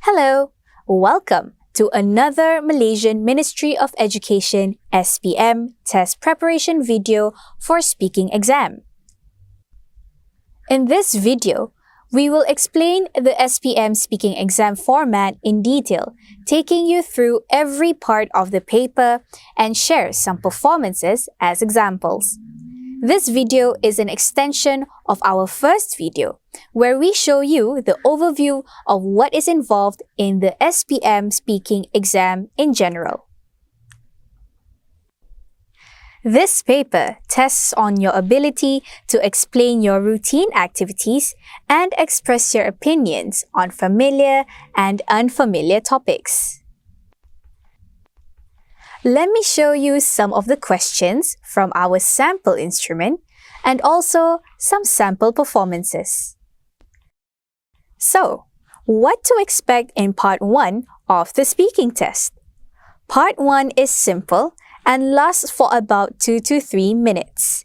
Hello, welcome to another Malaysian Ministry of Education SPM test preparation video for speaking exam. In this video, we will explain the SPM speaking exam format in detail, taking you through every part of the paper and share some performances as examples. This video is an extension of our first video, where we show you the overview of what is involved in the SPM speaking exam in general. This paper tests on your ability to explain your routine activities and express your opinions on familiar and unfamiliar topics. Let me show you some of the questions from our sample instrument and also some sample performances. So, what to expect in part 1 of the speaking test? Part 1 is simple and lasts for about 2 to 3 minutes.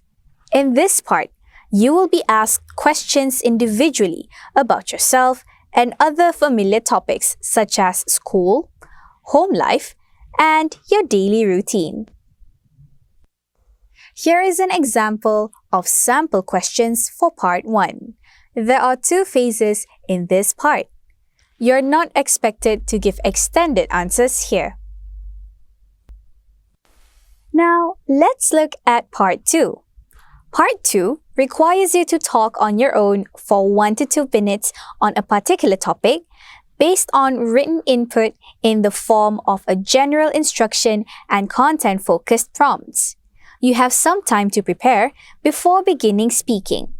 In this part, you will be asked questions individually about yourself and other familiar topics such as school, home life, and your daily routine. Here is an example of sample questions for part 1. There are 2 phases in this part. You're not expected to give extended answers here. Now, let's look at part 2. Part 2 requires you to talk on your own for 1 to 2 minutes on a particular topic based on written input in the form of a general instruction and content-focused prompts. You have some time to prepare before beginning speaking.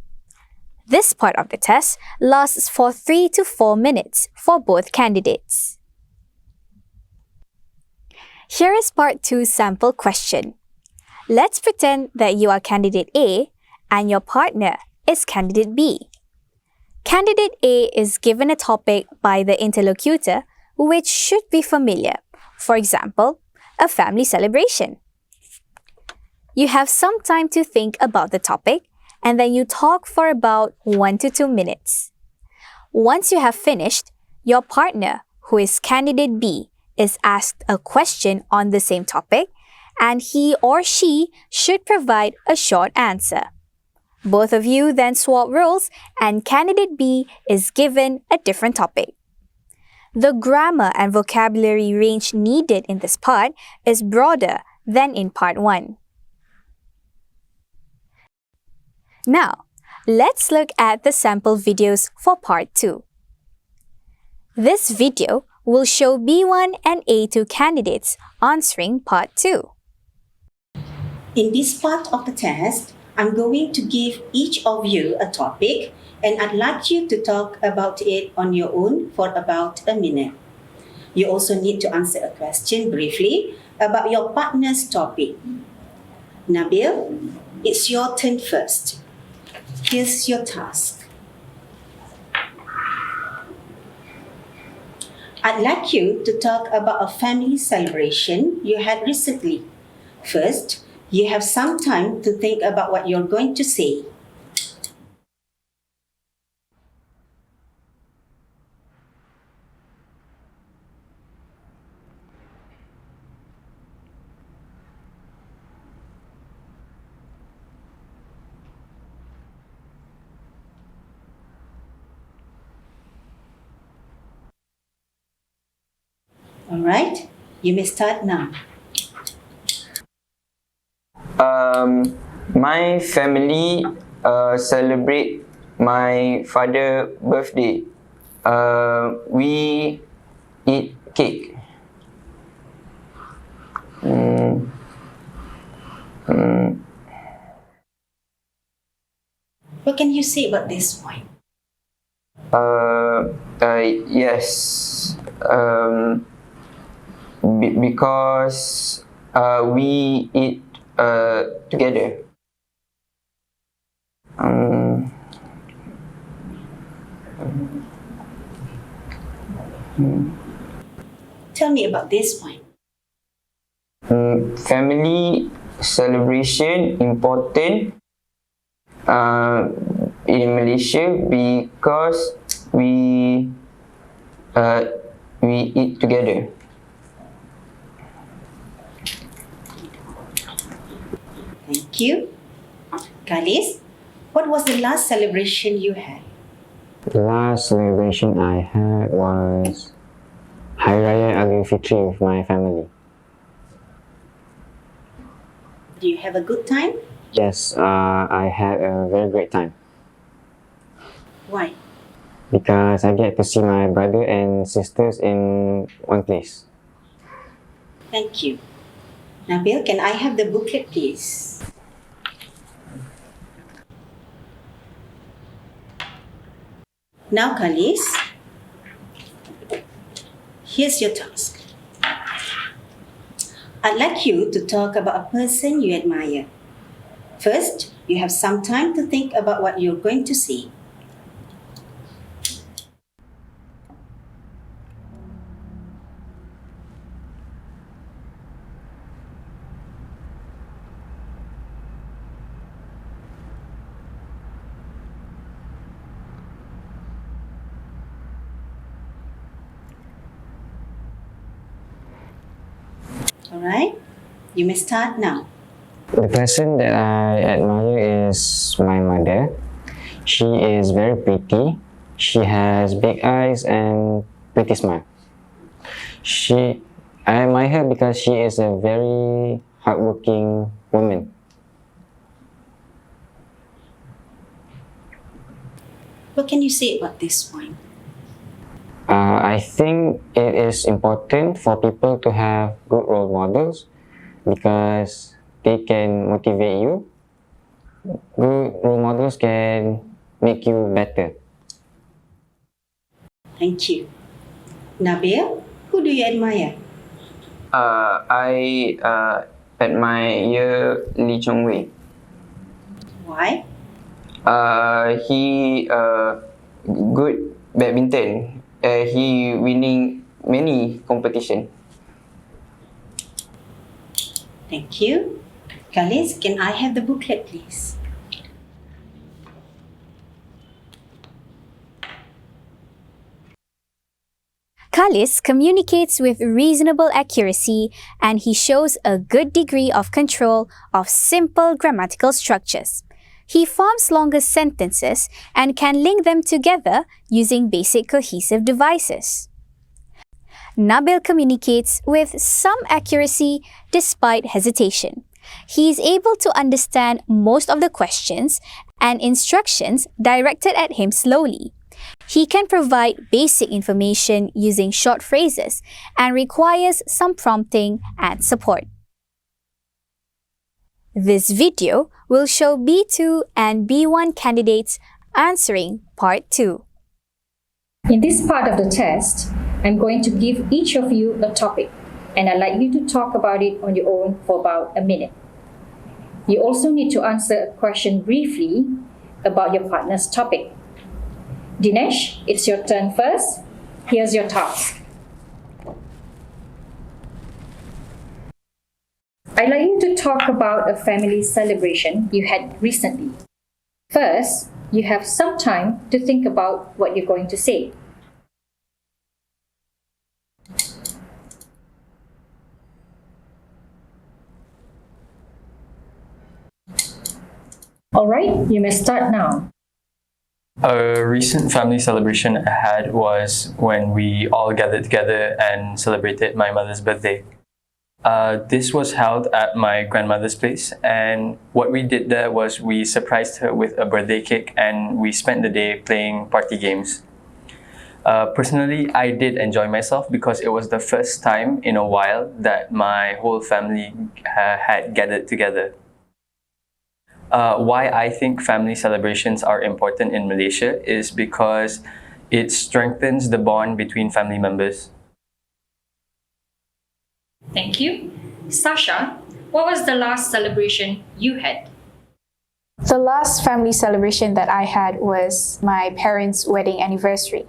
This part of the test lasts for 3 to 4 minutes for both candidates. Here is part 2 sample question. Let's pretend that you are candidate A and your partner is candidate B. Candidate A is given a topic by the interlocutor which should be familiar. For example, a family celebration. You have some time to think about the topic and then you talk for about 1 to 2 minutes. Once you have finished, your partner, who is candidate B, is asked a question on the same topic and he or she should provide a short answer. Both of you then swap roles and candidate B is given a different topic. The grammar and vocabulary range needed in this part is broader than in part 1. Now, let's look at the sample videos for part 2. This video will show B1 and A2 candidates answering part 2. In this part of the test, I'm going to give each of you a topic and I'd like you to talk about it on your own for about a minute. You also need to answer a question briefly about your partner's topic. Nabil, it's your turn first. Here's your task. I'd like you to talk about a family celebration you had recently. First, you have some time to think about what you're going to say. All right, you may start now. My family celebrate my father's birthday. We eat cake. What can you say about this point? Yes. Because we eat together. Tell me about this point. Family celebration important in Malaysia because we we eat together. Thank you. Kalis, what was the last celebration you had? The last celebration I had was Hari Raya Idul Fitri with my family. Do you have a good time? Yes, I had a very great time Why? because I get to see my brother and sisters in one place. Thank you. Nabil, can I have the booklet, please? Now, Kalis, here's your task. I'd like you to talk about a person you admire. First, you have some time to think about what you're going to say. Alright? You may start now. The person that I admire is my mother. She is very pretty. She has big eyes and pretty smile. I admire her because she is a very hardworking woman. What can you say about this point? I think it is important for people to have good role models because they can motivate you. Good role models can make you better. Thank you. Nabil, who do you admire? I admire Lee Chong Wei. Why? He good badminton. He winning many competition. Thank you. Kalis, can I have the booklet, please? Kalis communicates with reasonable accuracy and he shows a good degree of control of simple grammatical structures. He forms longer sentences and can link them together using basic cohesive devices. Nabil communicates with some accuracy despite hesitation. He is able to understand most of the questions and instructions directed at him slowly. He can provide basic information using short phrases and requires some prompting and support. This video will show B2 and B1 candidates answering Part 2. In this part of the test, I'm going to give each of you a topic and I'd like you to talk about it on your own for about a minute. You also need to answer a question briefly about your partner's topic. Dinesh, it's your turn first. Here's your task. I'd like you to talk about a family celebration you had recently. First, you have some time to think about what you're going to say. All right, you may start now. A recent family celebration I had was when we all gathered together and celebrated my mother's birthday. This was held at my grandmother's place, and what we did there was we surprised her with a birthday cake and we spent the day playing party games. Personally, I did enjoy myself because it was the first time in a while that my whole family had gathered together. Why I think family celebrations are important in Malaysia is because it strengthens the bond between family members. Thank you. Sasha, what was the last celebration you had? The last family celebration that I had was my parents' wedding anniversary.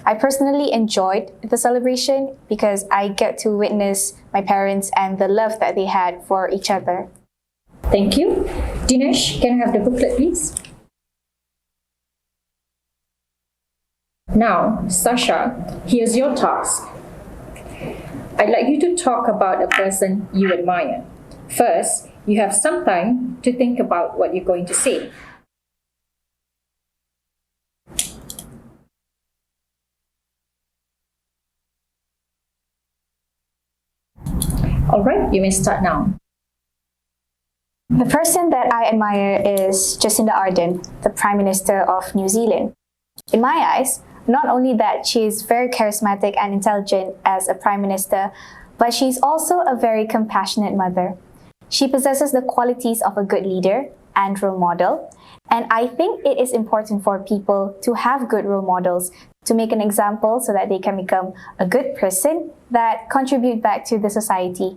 I personally enjoyed the celebration because I get to witness my parents and the love that they had for each other. Thank you. Dinesh, can I have the booklet, please? Now, Sasha, here's your task. I'd like you to talk about a person you admire. First, you have some time to think about what you're going to say. All right, you may start now. The person that I admire is Jacinda Ardern, the Prime Minister of New Zealand. In my eyes, not only that she is very charismatic and intelligent as a Prime Minister, but she's also a very compassionate mother. She possesses the qualities of a good leader and role model, and I think it is important for people to have good role models to make an example so that they can become a good person that contribute back to the society.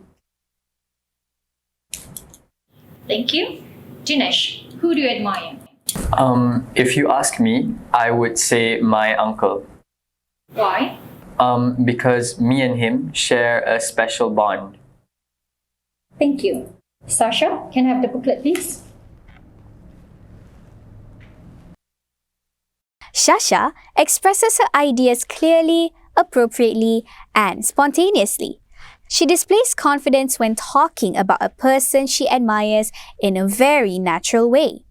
Thank you. Dinesh, who do you admire? If you ask me, I would say my uncle. Why? Because me and him share a special bond. Thank you. Sasha, can I have the booklet, please? Shasha expresses her ideas clearly, appropriately, and spontaneously. She displays confidence when talking about a person she admires in a very natural way.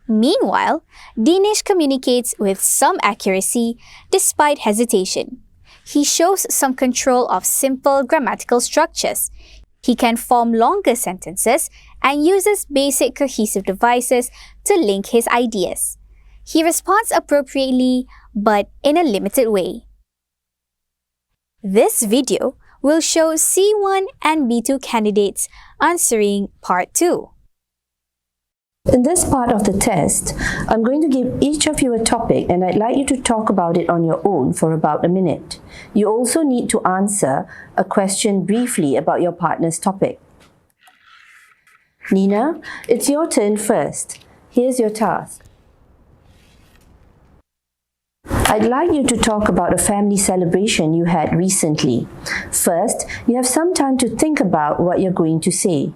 Meanwhile, Dinesh communicates with some accuracy despite hesitation. He shows some control of simple grammatical structures. He can form longer sentences and uses basic cohesive devices to link his ideas. He responds appropriately, but in a limited way. This video will show C1 and B2 candidates answering Part 2. In this part of the test, I'm going to give each of you a topic and I'd like you to talk about it on your own for about a minute. You also need to answer a question briefly about your partner's topic. Nina, it's your turn first. Here's your task. I'd like you to talk about a family celebration you had recently. First, you have some time to think about what you're going to say.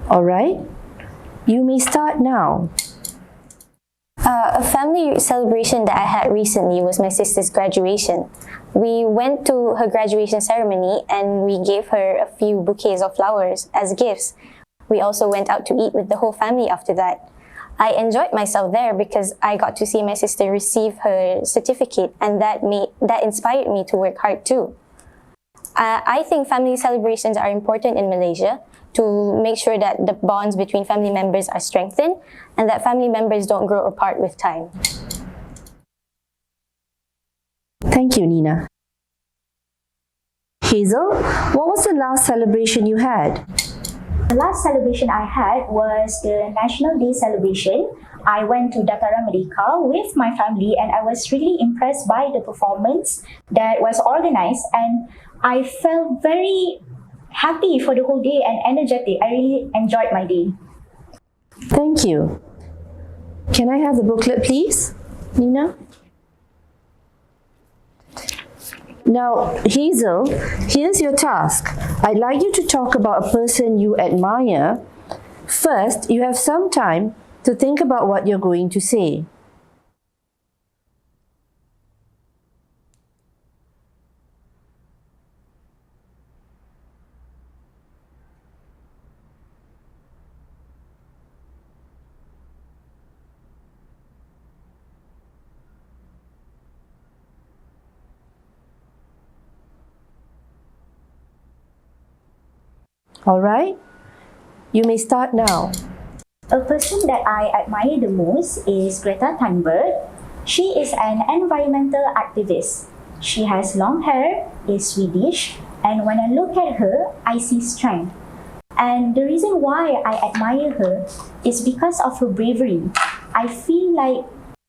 All right, you may start now. A family celebration that I had recently was my sister's graduation. We went to her graduation ceremony and we gave her a few bouquets of flowers as gifts. We also went out to eat with the whole family after that. I enjoyed myself there because I got to see my sister receive her certificate, and that inspired me to work hard too. I think family celebrations are important in Malaysia to make sure that the bonds between family members are strengthened and that family members don't grow apart with time. Thank you, Nina. Hazel, what was the last celebration you had? The last celebration I had was the National Day celebration. I went to Dataran Merdeka with my family and I was really impressed by the performance that was organized, and I felt very happy for the whole day and energetic. I really enjoyed my day. Thank you. Can I have the booklet, please, Nina? Now, Hazel, here's your task. I'd like you to talk about a person you admire. First, you have some time to think about what you're going to say. All right, you may start now. A person that I admire the most is Greta Thunberg. She is an environmental activist. She has long hair, is Swedish, and when I look at her, I see strength. And the reason why I admire her is because of her bravery. I feel like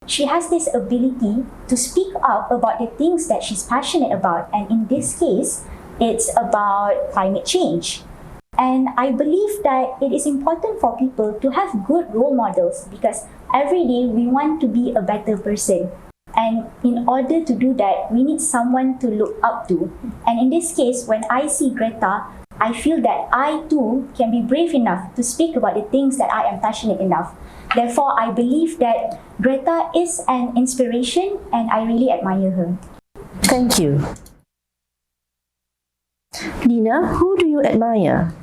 she has this ability to speak up about the things that she's passionate about, and in this case, it's about climate change. And I believe that it is important for people to have good role models because every day we want to be a better person. And in order to do that, we need someone to look up to. And in this case, when I see Greta, I feel that I too can be brave enough to speak about the things that I am passionate enough. Therefore, I believe that Greta is an inspiration and I really admire her. Thank you. Nina, who do you admire?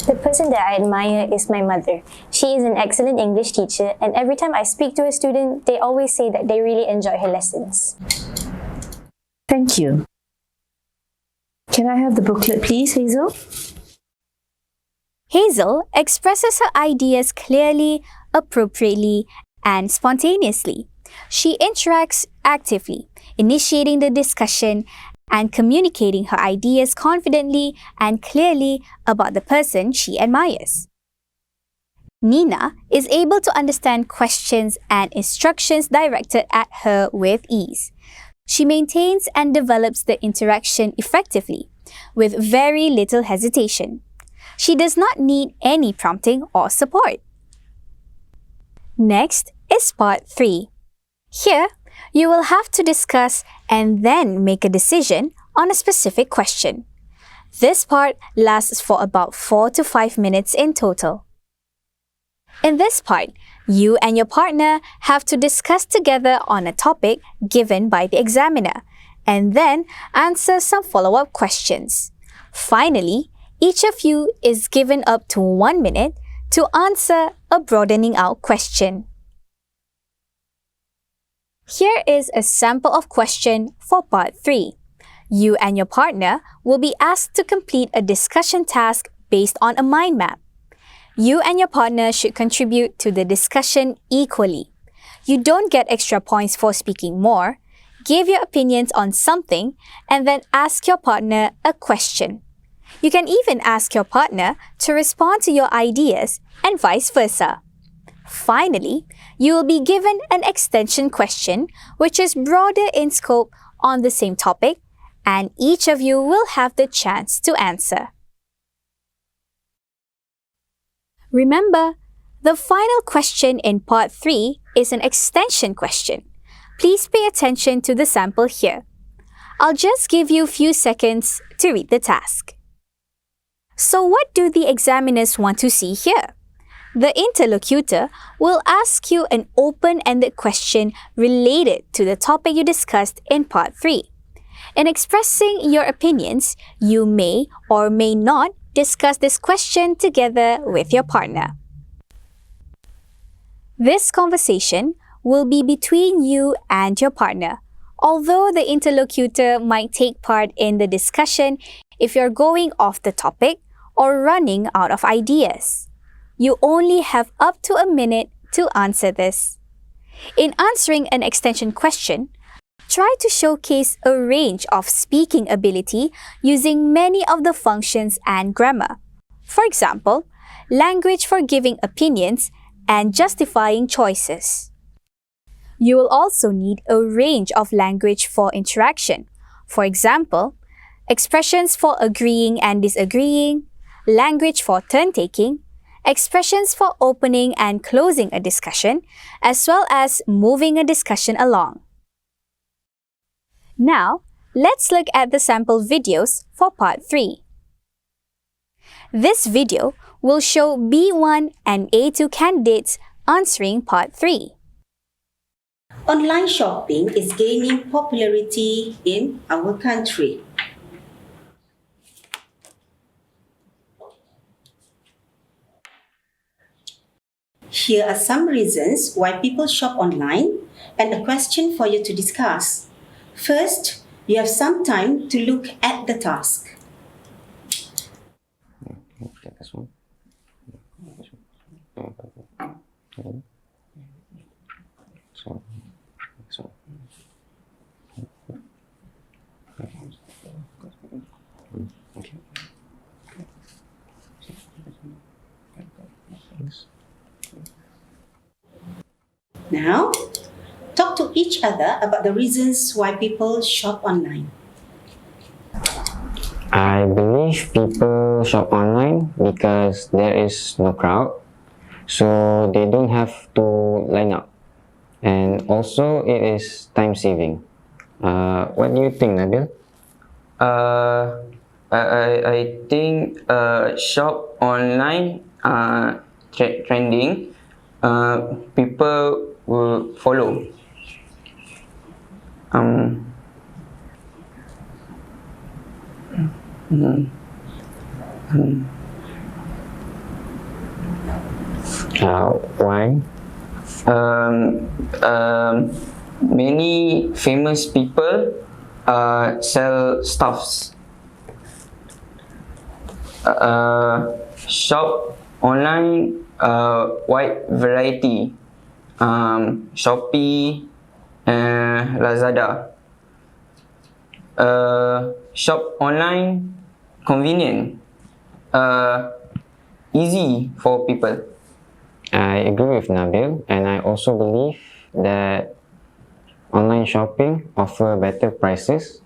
The person that I admire is my mother. She is an excellent English teacher, and every time I speak to a student, they always say that they really enjoy her lessons. Thank you. Can I have the booklet, please, Hazel? Hazel expresses her ideas clearly, appropriately, and spontaneously. She interacts actively, initiating the discussion and communicating her ideas confidently and clearly about the person she admires. Nina is able to understand questions and instructions directed at her with ease. She maintains and develops the interaction effectively, with very little hesitation. She does not need any prompting or support. Next is part 3. Here, you will have to discuss and then make a decision on a specific question. This part lasts for about 4 to 5 minutes in total. In this part, you and your partner have to discuss together on a topic given by the examiner and then answer some follow-up questions. Finally, each of you is given up to 1 minute to answer a broadening out question. Here is a sample of question for part 3. You and your partner will be asked to complete a discussion task based on a mind map. You and your partner should contribute to the discussion equally. You don't get extra points for speaking more. Give your opinions on something and then ask your partner a question. You can even ask your partner to respond to your ideas and vice versa. Finally, you will be given an extension question which is broader in scope on the same topic, and each of you will have the chance to answer. Remember, the final question in part 3 is an extension question. Please pay attention to the sample here. I'll just give you a few seconds to read the task. So what do the examiners want to see here? The interlocutor will ask you an open-ended question related to the topic you discussed in part 3. In expressing your opinions, you may or may not discuss this question together with your partner. This conversation will be between you and your partner, although the interlocutor might take part in the discussion if you're going off the topic or running out of ideas. You only have up to a minute to answer this. In answering an extension question, try to showcase a range of speaking ability using many of the functions and grammar. For example, language for giving opinions and justifying choices. You will also need a range of language for interaction. For example, expressions for agreeing and disagreeing, language for turn-taking, expressions for opening and closing a discussion, as well as moving a discussion along. Now, let's look at the sample videos for part 3. This video will show B1 and A2 candidates answering part 3. Online shopping is gaining popularity in our country. Here are some reasons why people shop online and a question for you to discuss. First, you have some time to look at the task. Now, talk to each other about the reasons why people shop online. I believe people shop online because there is no crowd, so they don't have to line up. and also it is time saving. What do you think, Nabil? I think shop online trending. People will follow. Why? Um, Many famous people sell stuffs. Shop online, wide variety. Shopee, Lazada. Shop online, convenient. Easy for people. I agree with Nabil, and I also believe that online shopping offer better prices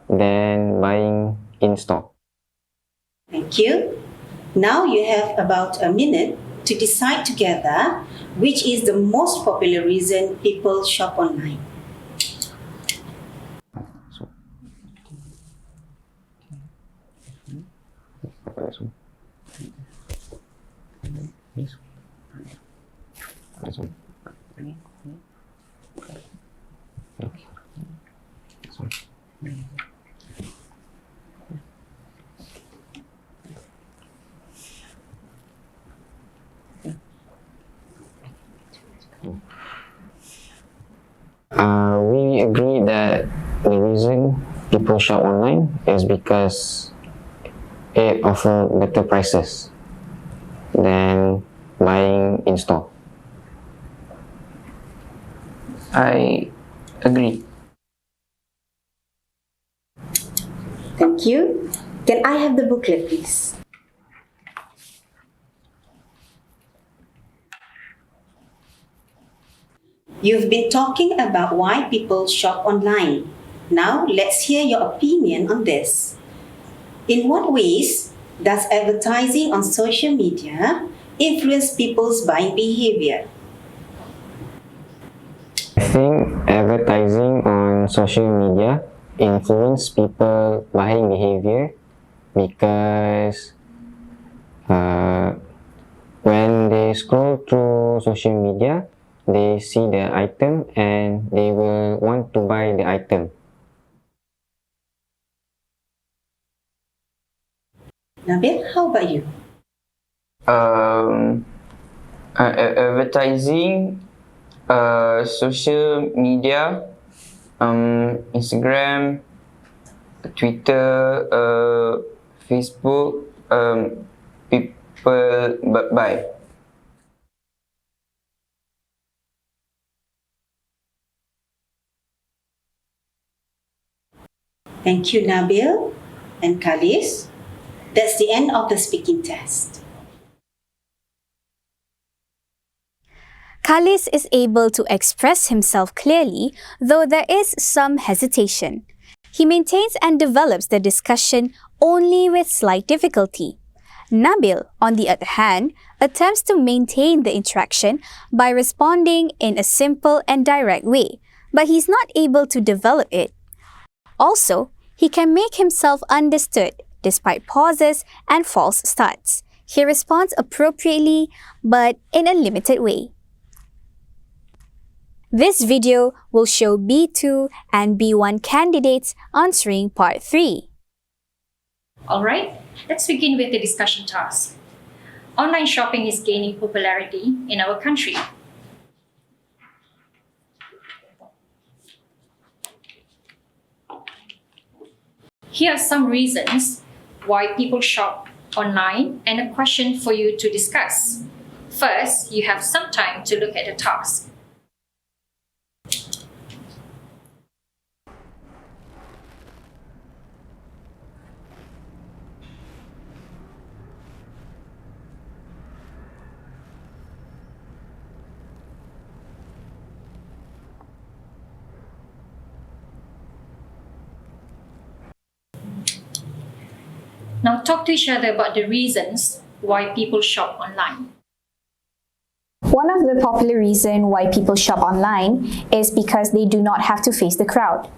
than buying in store. Thank you. Now you have about a minute to decide together which is the most popular reason people shop online. We agree that the reason people shop online is because it offers better prices than buying in store. I agree. Thank you. Can I have the booklet, please? You've been talking about why people shop online. Now let's hear your opinion on this. In what ways does advertising on social media influence people's buying behavior? I think advertising on social media influence people buying behavior because when they scroll through social media, they see the item and they will want to buy the item. Nabil, how about you? Advertising, social media, Instagram, Twitter, Facebook, people buy. Thank you, Nabil and Khalis. That's the end of the speaking test. Khalis is able to express himself clearly, though there is some hesitation. He maintains and develops the discussion only with slight difficulty. Nabil, on the other hand, attempts to maintain the interaction by responding in a simple and direct way, but he's not able to develop it. Also, he can make himself understood despite pauses and false starts. He responds appropriately, but in a limited way. This video will show B2 and B1 candidates answering part 3. Alright, let's begin with the discussion task. Online shopping is gaining popularity in our country. Here are some reasons why people shop online and a question for you to discuss. First, you have some time to look at the task. Now talk to each other about the reasons why people shop online. One of the popular reasons why people shop online is because they do not have to face the crowd.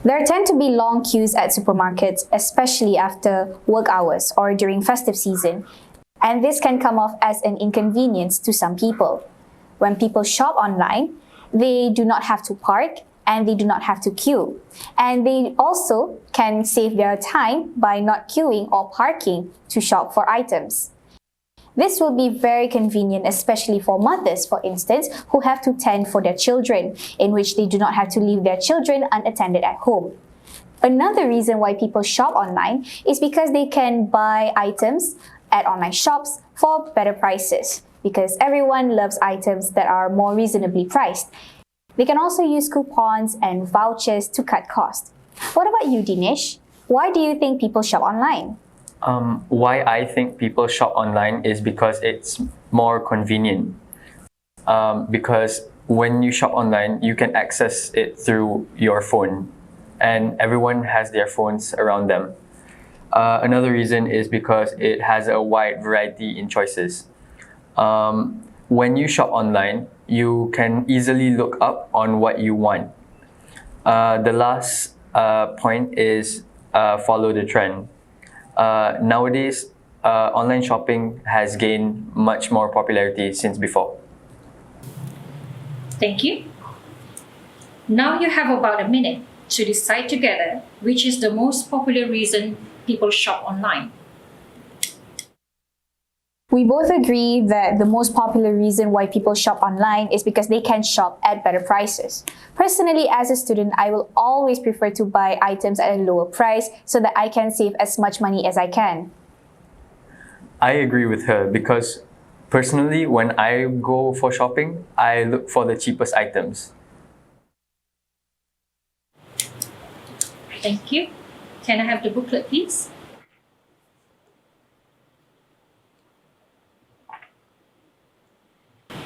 There tend to be long queues at supermarkets, especially after work hours or during festive season, and this can come off as an inconvenience to some people. When people shop online, they do not have to park and they do not have to queue. And they also can save their time by not queuing or parking to shop for items. This will be very convenient, especially for mothers, for instance, who have to tend for their children, in which they do not have to leave their children unattended at home. Another reason why people shop online is because they can buy items at online shops for better prices, because everyone loves items that are more reasonably priced. They can also use coupons and vouchers to cut costs. What about you, Dinesh? Why do you think people shop online? Why I think people shop online is because it's more convenient. Because when you shop online, you can access it through your phone, and everyone has their phones around them. Another reason is because it has a wide variety in choices. When you shop online, you can easily look up on what you want. The last point is follow the trend. Nowadays, online shopping has gained much more popularity since before. Thank you. Now you have about a minute to decide together which is the most popular reason people shop online. We both agree that the most popular reason why people shop online is because they can shop at better prices. Personally, as a student, I will always prefer to buy items at a lower price so that I can save as much money as I can. I agree with her because personally, when I go for shopping, I look for the cheapest items. Thank you. Can I have the booklet, please?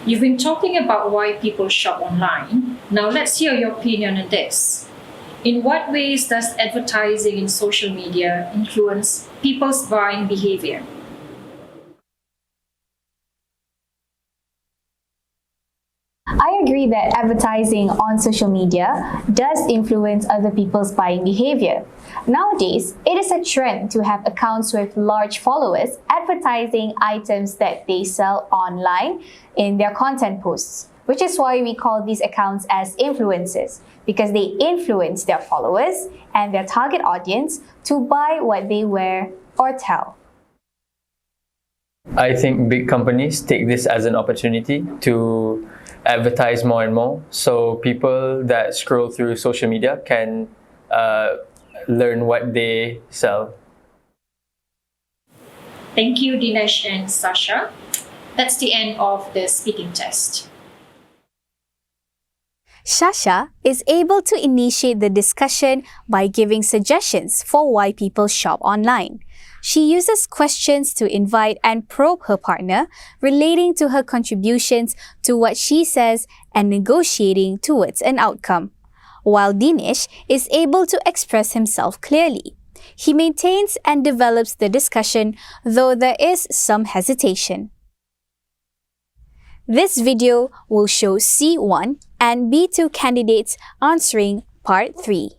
You've been talking about why people shop online. Now let's hear your opinion on this. In what ways does advertising in social media influence people's buying behavior? I agree that advertising on social media does influence other people's buying behavior. Nowadays, it is a trend to have accounts with large followers advertising items that they sell online in their content posts, which is why we call these accounts as influencers, because they influence their followers and their target audience to buy what they wear or tell. I think big companies take this as an opportunity to advertise more and more, so people that scroll through social media can learn what they sell. Thank you, Dinesh and Sasha. That's the end of the speaking test. Shasha is able to initiate the discussion by giving suggestions for why people shop online. She uses questions to invite and probe her partner, relating to her contributions to what she says and negotiating towards an outcome. While Dinesh is able to express himself clearly. He maintains and develops the discussion, though there is some hesitation. This video will show C1 and B2 candidates answering Part 3.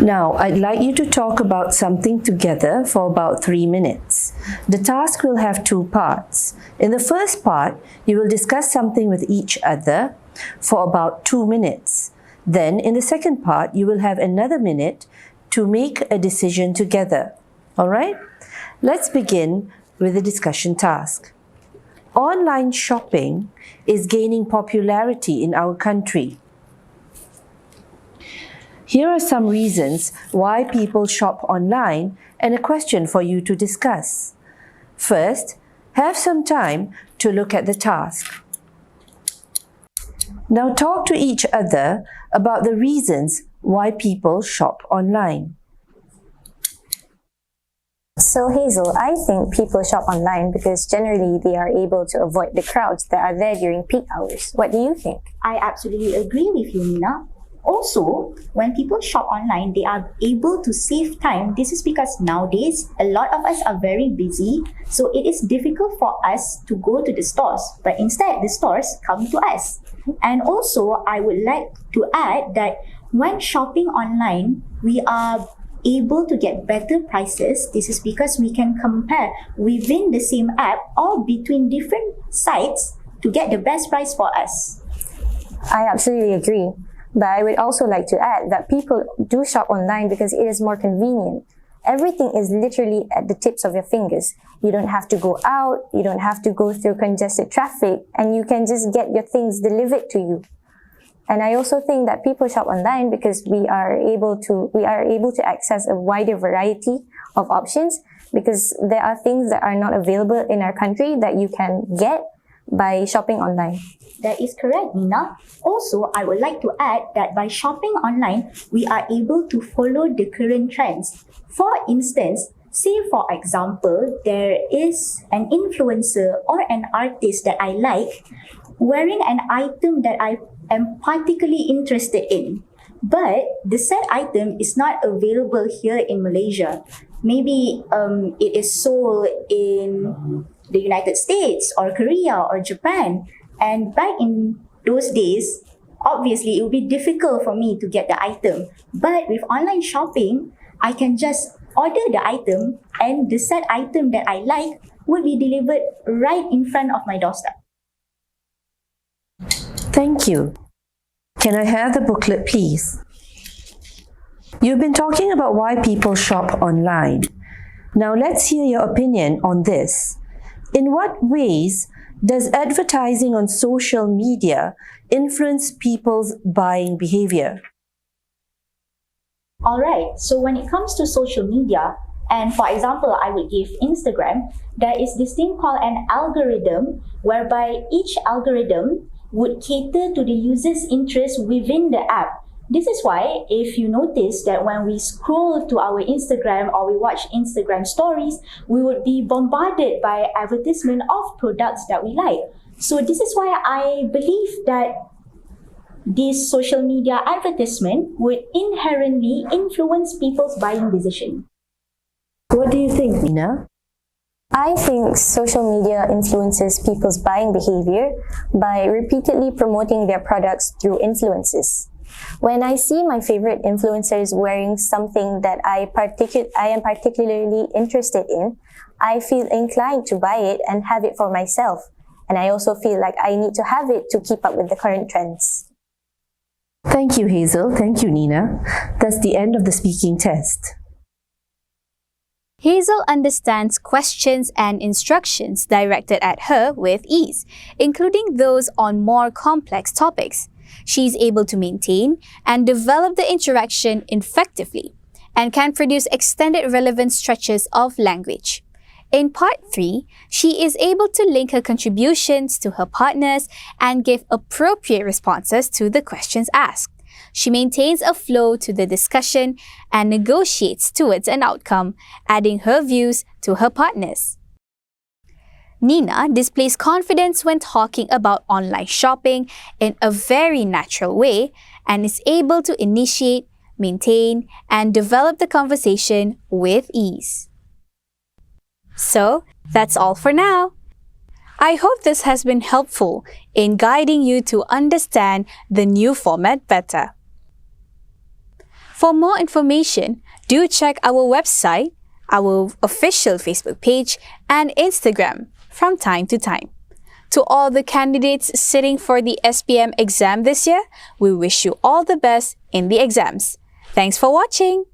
Now, I'd like you to talk about something together for about 3 minutes. The task will have 2 parts. In the first part, you will discuss something with each other for about 2 minutes. Then, in the second part, you will have another minute to make a decision together. Alright? Let's begin with the discussion task. Online shopping is gaining popularity in our country. Here are some reasons why people shop online and a question for you to discuss. First, have some time to look at the task. Now talk to each other about the reasons why people shop online. So Hazel, I think people shop online because generally they are able to avoid the crowds that are there during peak hours. What do you think? I absolutely agree with you, Nina. Also, when people shop online, they are able to save time. This is because nowadays, a lot of us are very busy, so it is difficult for us to go to the stores, but instead, the stores come to us. And also, I would like to add that when shopping online, we are able to get better prices. This is because we can compare within the same app or between different sites to get the best price for us. I absolutely agree. But I would also like to add that people do shop online because it is more convenient. Everything is literally at the tips of your fingers. You don't have to go out, you don't have to go through congested traffic, and you can just get your things delivered to you. And I also think that people shop online because we are able to access a wider variety of options, because there are things that are not available in our country that you can get by shopping online. That is correct, Nina. Also, I would like to add that by shopping online, we are able to follow the current trends. For instance, say for example, there is an influencer or an artist that I like wearing an item that I am particularly interested in, but the said item is not available here in Malaysia. Maybe it is sold in the United States or Korea or Japan. And back in those days, obviously it would be difficult for me to get the item. But with online shopping, I can just order the item and the said item that I like would be delivered right in front of my doorstep. Thank you. Can I have the booklet, please? You've been talking about why people shop online. Now let's hear your opinion on this. In what ways does advertising on social media influence people's buying behavior? Alright, so when it comes to social media, and for example, I would give Instagram, there is this thing called an algorithm, whereby each algorithm would cater to the user's interest within the app. This is why, if you notice that when we scroll to our Instagram or we watch Instagram stories, we would be bombarded by advertisement of products that we like. So this is why I believe that this social media advertisement would inherently influence people's buying decision. What do you think, Nina? I think social media influences people's buying behavior by repeatedly promoting their products through influences. When I see my favorite influencers wearing something that I am particularly interested in, I feel inclined to buy it and have it for myself. And I also feel like I need to have it to keep up with the current trends. Thank you, Hazel. Thank you, Nina. That's the end of the speaking test. Hazel understands questions and instructions directed at her with ease, including those on more complex topics. She's able to maintain and develop the interaction effectively and can produce extended relevant stretches of language. In part 3, she is able to link her contributions to her partners and give appropriate responses to the questions asked. She maintains a flow to the discussion and negotiates towards an outcome, adding her views to her partners. Nina displays confidence when talking about online shopping in a very natural way and is able to initiate, maintain, and develop the conversation with ease. So, that's all for now. I hope this has been helpful in guiding you to understand the new format better. For more information, do check our website, our official Facebook page, and Instagram from time to time. To all the candidates sitting for the SPM exam this year, we wish you all the best in the exams. Thanks for watching!